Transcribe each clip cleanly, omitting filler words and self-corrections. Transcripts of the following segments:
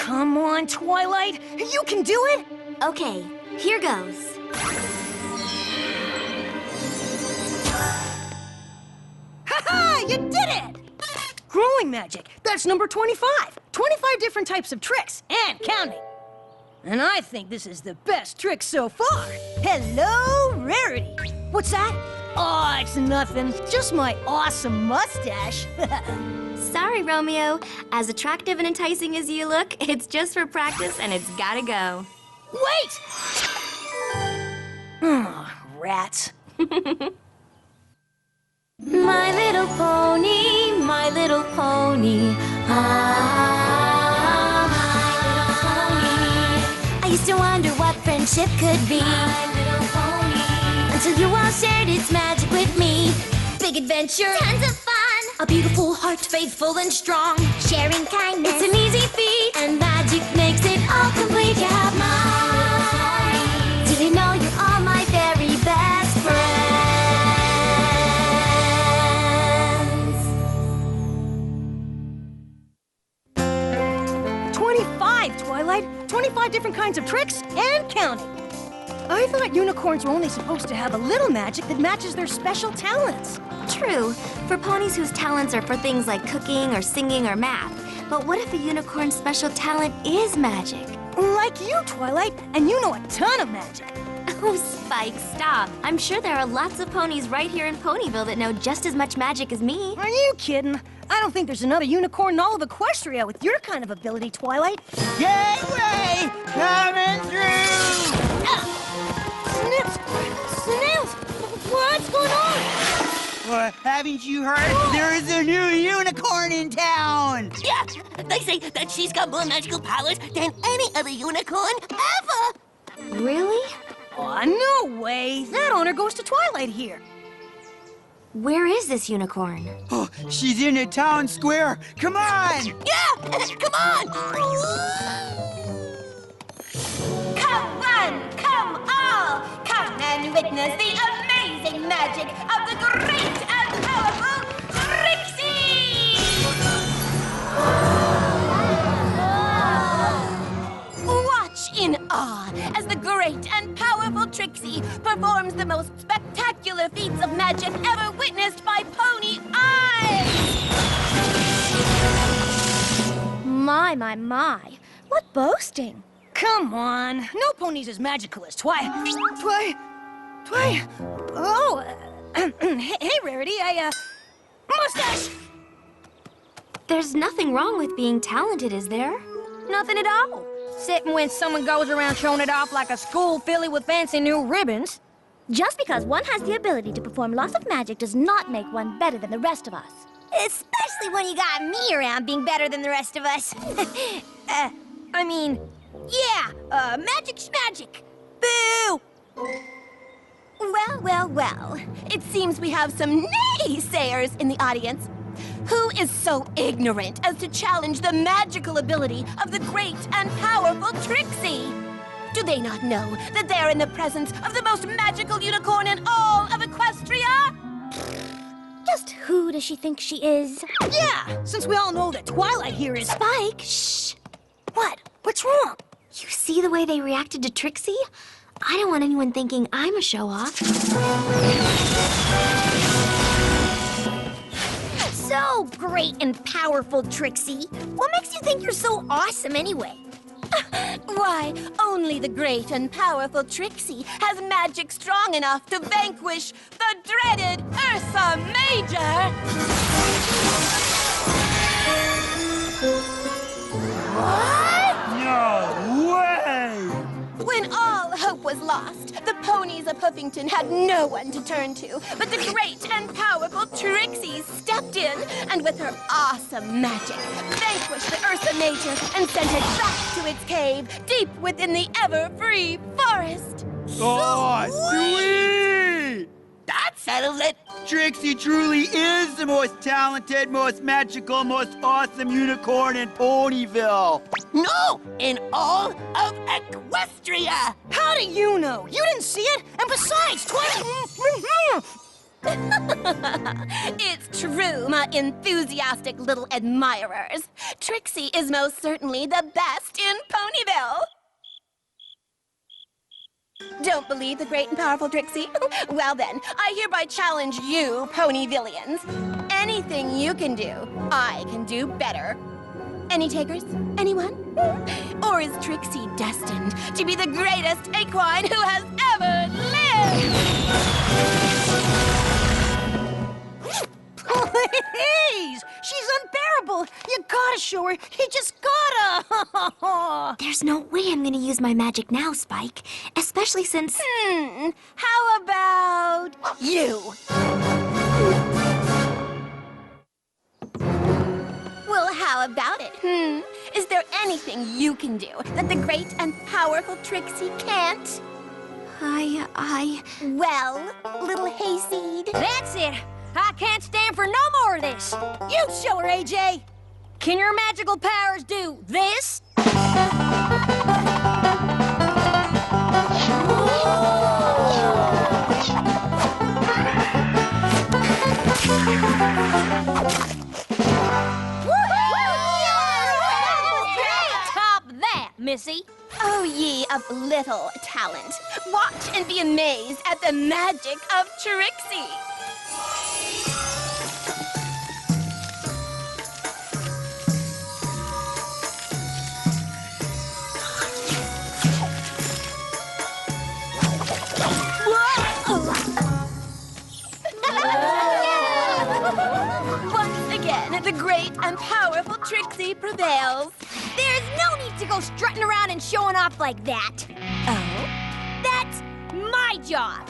come on, Twilight. You can do it. Okay, here goes. Ha-ha! You did it! Growing magic. That's number 25. 25 different types of tricks, and counting. And I think this is the best trick so far. Hello, Rarity. What's that? Oh, it's nothing. Just my awesome mustache. Sorry, Romeo. As attractive and enticing as you look, it's just for practice and it's gotta go. Wait! Oh, rats. My little pony, my little pony. Ah, my little pony. I used to wonder what friendship could be. My little pony. Until you all shared its magic with me. Big adventure, tons of fun. A beautiful heart, faithful and strong. Sharing kindness, it's an easy feat. And magic makes it all complete. You have mine. Did you know you're all my very best friends? 25, Twilight. 25 different kinds of tricks and counting. I thought unicorns were only supposed to have a little magic that matches their special talents. True, for ponies whose talents are for things like cooking or singing or math. But what if a unicorn's special talent is magic? Like you, Twilight, and you know a ton of magic. Oh, Spike, stop. I'm sure there are lots of ponies right here in Ponyville that know just as much magic as me. Are you kidding? I don't think there's another unicorn in all of Equestria with your kind of ability, Twilight. Gateway! Coming through! Snips! Snails! What's going on? Haven't you heard? There is a new unicorn in town! Yeah, they say that she's got more magical powers than any other unicorn ever! Really? Oh, no way! That honor goes to Twilight here. Where is this unicorn? Oh, she's in the town square. Come on! Yeah, come on! Come one, come all! Come and witness the amazing magic of the great and powerful Trixie! Watch in awe as the great and powerful Trixie performs the most spectacular feats of magic ever witnessed by pony eyes! My. What boasting? Come on. No pony's as magical as Twi. Oh, hey, Rarity, mustache! There's nothing wrong with being talented, is there? Nothing at all. Sitting when someone goes around showing it off like a school filly with fancy new ribbons. Just because one has the ability to perform lots of magic does not make one better than the rest of us. Especially when you got me around being better than the rest of us. Magic's magic. Boo! Well. It seems we have some naysayers in the audience. Who is so ignorant as to challenge the magical ability of the great and powerful Trixie? Do they not know that they're in the presence of the most magical unicorn in all of Equestria? Just who does she think she is? Yeah, since we all know that Twilight here is... Spike, shh! What? What's wrong? You see the way they reacted to Trixie? I don't want anyone thinking I'm a show-off. So great and powerful, Trixie. What makes you think you're so awesome anyway? Why, only the great and powerful Trixie has magic strong enough to vanquish the dreaded Ursa Major! What? No way! When all hope was lost, the ponies of Hoofington had no one to turn to, but the great and powerful Trixie stepped in, and with her awesome magic, vanquished the Ursa Major and sent it back to its cave, deep within the ever-free forest. Oh, sweet! That settles it! Trixie truly is the most talented, most magical, most awesome unicorn in Ponyville. No, in all of Equestria! How do you know? You didn't see it? And besides, Twilight... It's true, my enthusiastic little admirers. Trixie is most certainly the best in Ponyville. Don't believe the great and powerful Trixie? Well then, I hereby challenge you, Ponyvillians. Anything you can do, I can do better. Any takers? Anyone? Or is Trixie destined to be the greatest equine who has ever lived? Please! She's unbearable! You gotta show her! You just gotta! There's no way I'm gonna use my magic now, Spike. Especially since... How about you? Well, how about it? Is there anything you can do that the great and powerful Trixie can't? Well, little hayseed. That's it! I can't stand for no more of this! You show her, AJ! Can your magical powers do this? Top that, Missy! Oh, ye of little talent. Watch and be amazed at the magic of Trixie. Once again, the great and powerful Trixie prevails. There's no need to go strutting around and showing off like that. Oh? That's my job.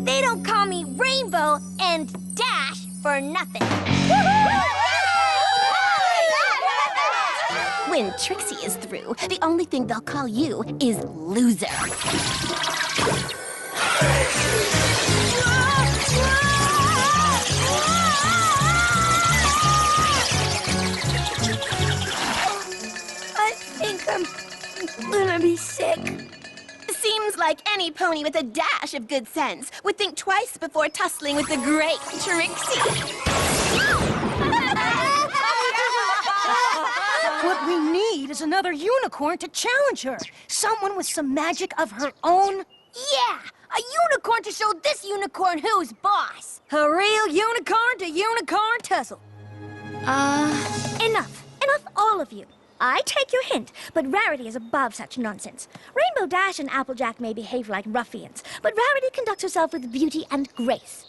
They don't call me Rainbow and Dash for nothing. When Trixie is through, the only thing they'll call you is loser. I think I'm gonna be sick. Seems like any pony with a dash of good sense would think twice before tussling with the great Trixie. What we need is another unicorn to challenge her. Someone with some magic of her own. Yeah, a unicorn to show this unicorn who's boss. A real unicorn to unicorn tussle. Enough. Enough, all of you. I take your hint, but Rarity is above such nonsense. Rainbow Dash and Applejack may behave like ruffians, but Rarity conducts herself with beauty and grace.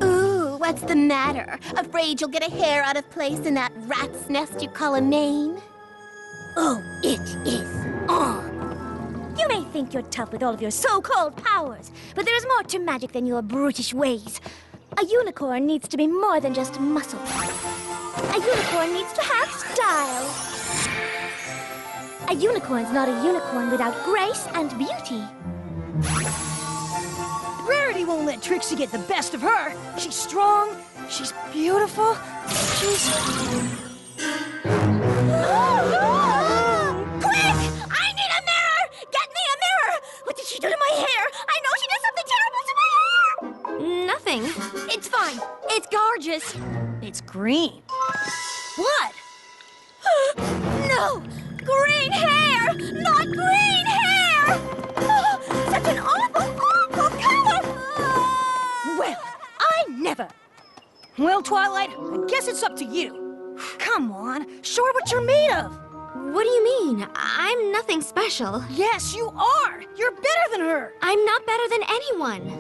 Ooh, what's the matter? Afraid you'll get a hair out of place in that rat's nest you call a mane? Oh, it is on. You may think you're tough with all of your so-called powers, but there is more to magic than your brutish ways. A unicorn needs to be more than just muscle. A unicorn needs to have style. A unicorn's not a unicorn without grace and beauty. Rarity won't let Trixie get the best of her. She's strong, she's beautiful, she's... Quick! I need a mirror! Get me a mirror! What did she do to my hair? I know she did something terrible to my hair! Nothing. It's fine. It's gorgeous. It's green. What? No! Green hair! Not green hair! Oh, such an awful, awful color! Well, I never. Well, Twilight, I guess it's up to you. Come on, show her what you're made of. What do you mean? I'm nothing special. Yes, you are. You're better than her. I'm not better than anyone.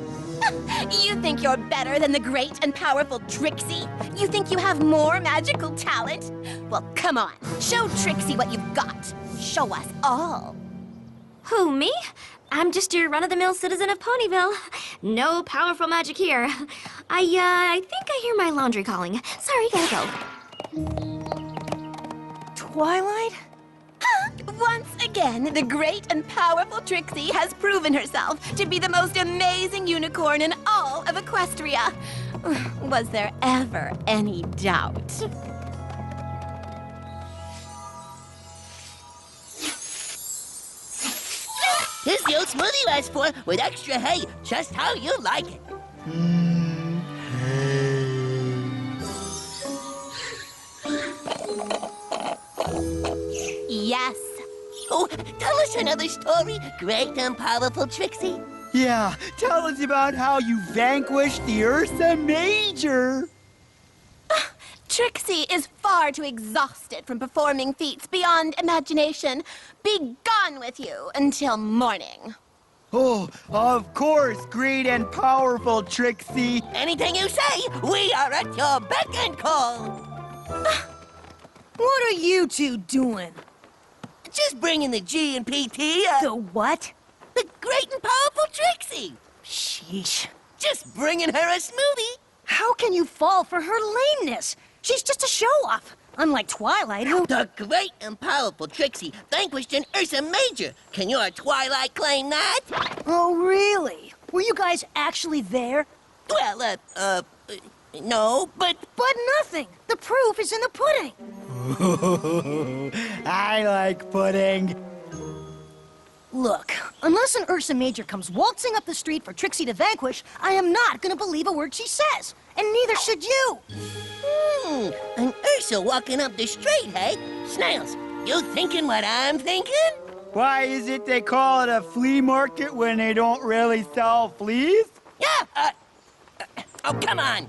You think you're better than the great and powerful Trixie? You think you have more magical talent? Well, come on. Show Trixie what you've got. Show us all. Who, me? I'm just your run-of-the-mill citizen of Ponyville. No powerful magic here. I think I hear my laundry calling. Sorry, gotta go. Twilight? Once again, the great and powerful Trixie has proven herself to be the most amazing unicorn in all of Equestria. Was there ever any doubt? Here's the old smoothie you asked for with extra hay, just how you like it. Yes. Oh, tell us another story, great and powerful Trixie. Yeah, tell us about how you vanquished the Ursa Major. Trixie is far too exhausted from performing feats beyond imagination. Be gone with you until morning. Oh, of course, great and powerful Trixie. Anything you say, we are at your beck and call. What are you two doing? Just bringing the G and PT The what? The great and powerful Trixie. Sheesh. Just bringing her a smoothie. How can you fall for her lameness? She's just a show-off. Unlike Twilight, who... The great and powerful Trixie vanquished an Ursa Major. Can your Twilight claim that? Oh, really? Were you guys actually there? Well, no, but... But nothing. The proof is in the pudding. I like pudding. Look, unless an Ursa Major comes waltzing up the street for Trixie to vanquish, I am not gonna believe a word she says. And neither should you. An Ursa walking up the street, hey? Snails, you thinking what I'm thinking? Why is it they call it a flea market when they don't really sell fleas? Yeah, oh, come on.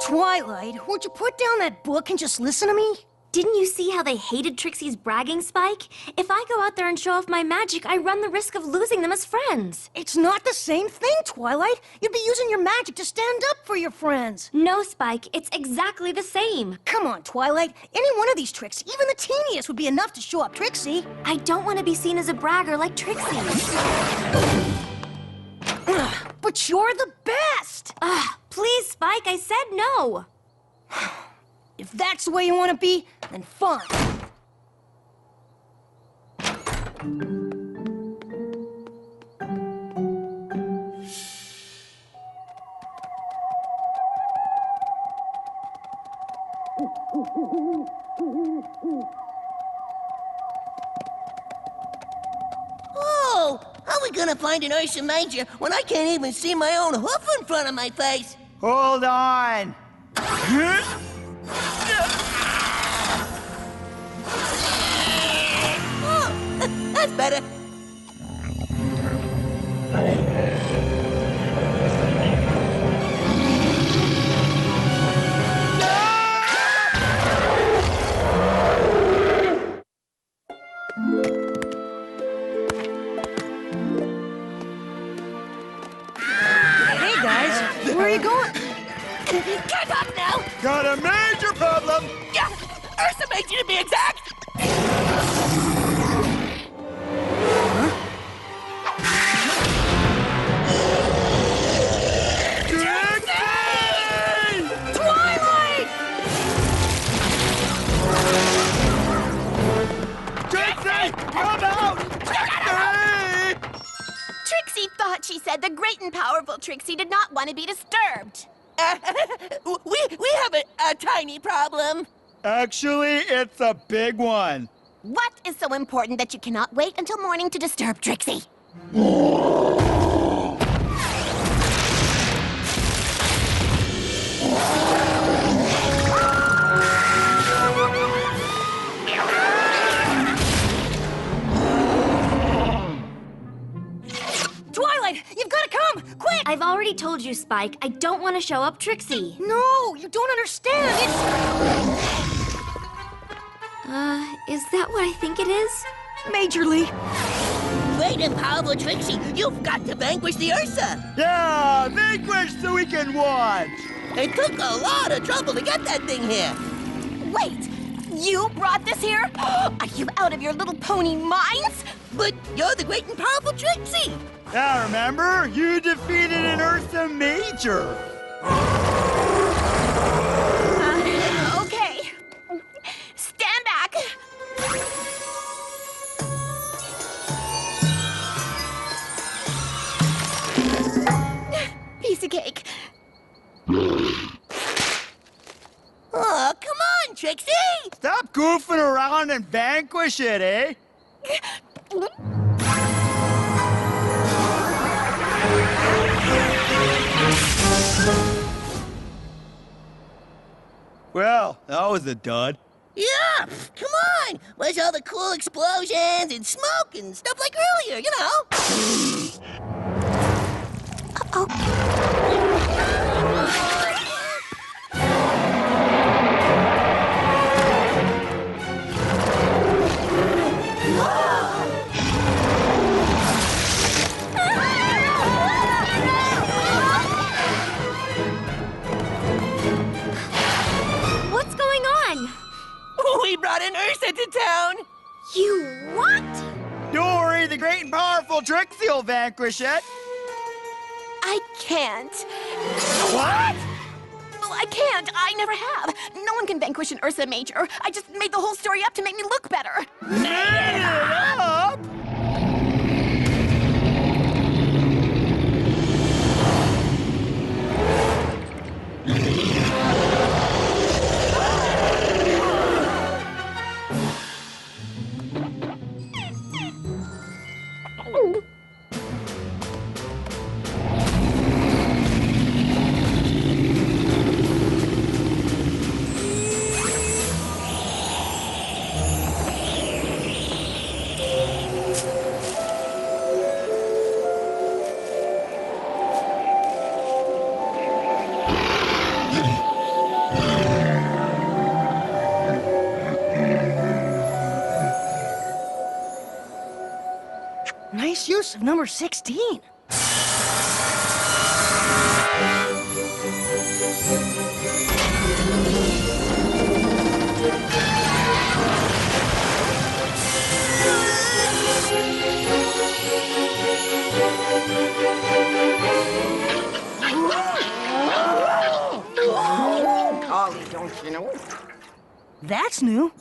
Twilight, would you put down that book and just listen to me? Didn't you see how they hated Trixie's bragging, Spike? If I go out there and show off my magic, I run the risk of losing them as friends. It's not the same thing, Twilight. You'd be using your magic to stand up for your friends. No, Spike, it's exactly the same. Come on, Twilight. Any one of these tricks, even the teeniest, would be enough to show up Trixie. I don't want to be seen as a bragger like Trixie. But you're the best! Please, Spike, I said no. If that's the way you want to be, then fine. Oh, how are we gonna find an Ursa Major when I can't even see my own hoof in front of my face? Hold on. Oh, that's better. Hey, guys, where are you going? Get up now! Got a major problem. Yeah, Ursa Major to be exact! Twilight! Trixie, come out! Trixie! Trixie thought she said the great and powerful Trixie did not want to be disturbed. We have a tiny problem. Actually, it's a big one. What is so important that you cannot wait until morning to disturb Trixie? Twilight, you've got to come! Quick! I've already told you, Spike, I don't want to show up Trixie. No, you don't understand. Is that what I think it is? It's majorly. Great and powerful Trixie, you've got to vanquish the Ursa. Yeah, vanquish so we can watch. It took a lot of trouble to get that thing here. Wait, you brought this here? Are you out of your little pony minds? But you're the great and powerful Trixie. Yeah, remember? You defeated an Ursa Major. vanquish it, eh? Well, that was a dud. Yeah, come on. Where's all the cool explosions and smoke and stuff like earlier, you know? What's going on? We brought an Ursa to town. You what? Don't worry, the great and powerful Trixie will vanquish it. I can't. What? Well, I can't. I never have. No one can vanquish an Ursa Major. I just made the whole story up to make me look better. Made it up? Nice use of number 16. Ollie, don't you know? That's new.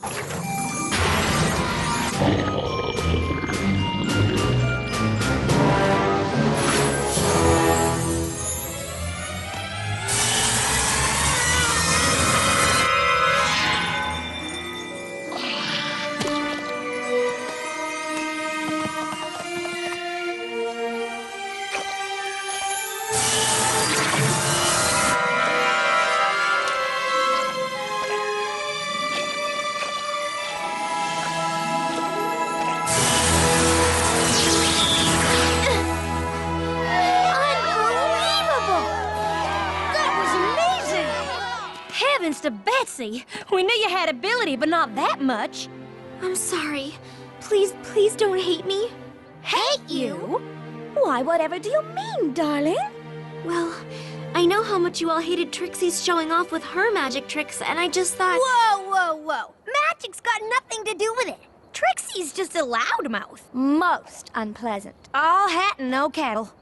Heavens to Betsy! We knew you had ability, but not that much. I'm sorry. Please don't hate me. Hate you? Why, whatever do you mean, darling? Well, I know how much you all hated Trixie's showing off with her magic tricks, and I just thought... Whoa. Magic's got nothing to do with it. Trixie's just a loudmouth. Most unpleasant. All hat and no cattle.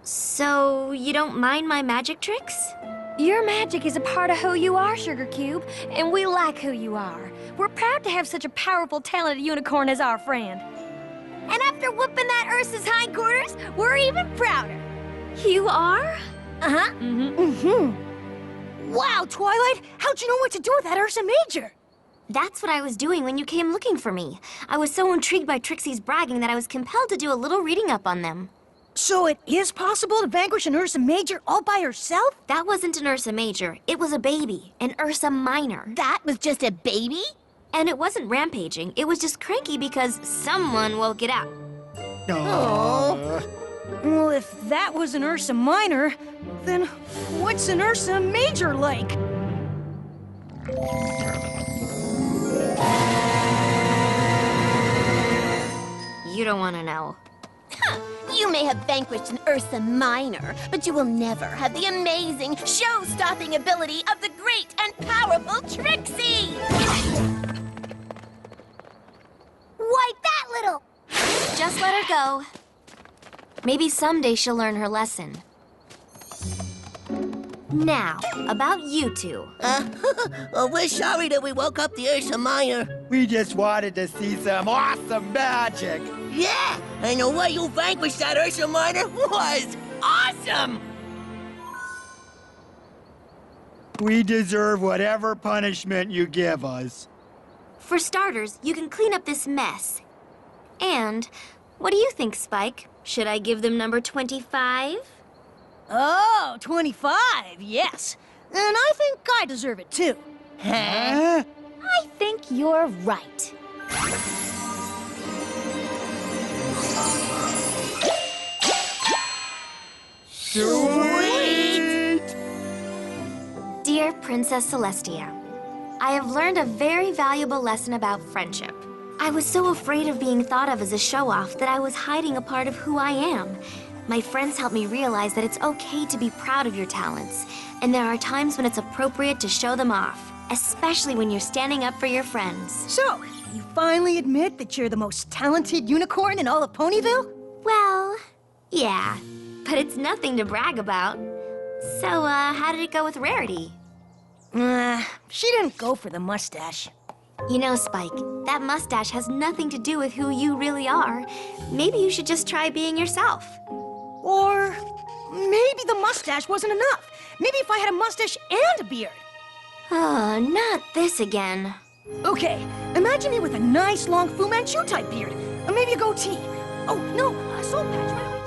So, you don't mind my magic tricks? Your magic is a part of who you are, Sugar Cube, and we like who you are. We're proud to have such a powerful, talented unicorn as our friend. And after whooping that Ursa's hindquarters, we're even prouder. You are? Uh-huh. Wow, Twilight! How'd you know what to do with that Ursa Major? That's what I was doing when you came looking for me. I was so intrigued by Trixie's bragging that I was compelled to do a little reading up on them. So it is possible to vanquish an Ursa Major all by herself? That wasn't an Ursa Major. It was a baby, an Ursa Minor. That was just a baby? And it wasn't rampaging. It was just cranky because someone woke it up. Well, if that was an Ursa Minor, then what's an Ursa Major like? You don't want to know. You may have vanquished an Ursa Minor, but you will never have the amazing, show-stopping ability of the great and powerful Trixie! Why, that little... Just let her go. Maybe someday she'll learn her lesson. Now, about you two. Well, we're sorry that we woke up the Ursa Major. We just wanted to see some awesome magic. Yeah, and the way you vanquished that Ursa Major was awesome! We deserve whatever punishment you give us. For starters, you can clean up this mess. And, what do you think, Spike? Should I give them number 25? Oh, 25, yes. And I think I deserve it too. Huh? I think you're right. Sweet! Dear Princess Celestia, I have learned a very valuable lesson about friendship. I was so afraid of being thought of as a show-off that I was hiding a part of who I am. My friends helped me realize that it's okay to be proud of your talents, and there are times when it's appropriate to show them off, especially when you're standing up for your friends. So, you finally admit that you're the most talented unicorn in all of Ponyville? Well, yeah, but it's nothing to brag about. So, how did it go with Rarity? She didn't go for the mustache. You know, Spike, that mustache has nothing to do with who you really are. Maybe you should just try being yourself. Or maybe the mustache wasn't enough. Maybe if I had a mustache and a beard. Oh, not this again. Okay, imagine me with a nice long Fu Manchu type beard. Or maybe a goatee. Oh, no, a soul patch right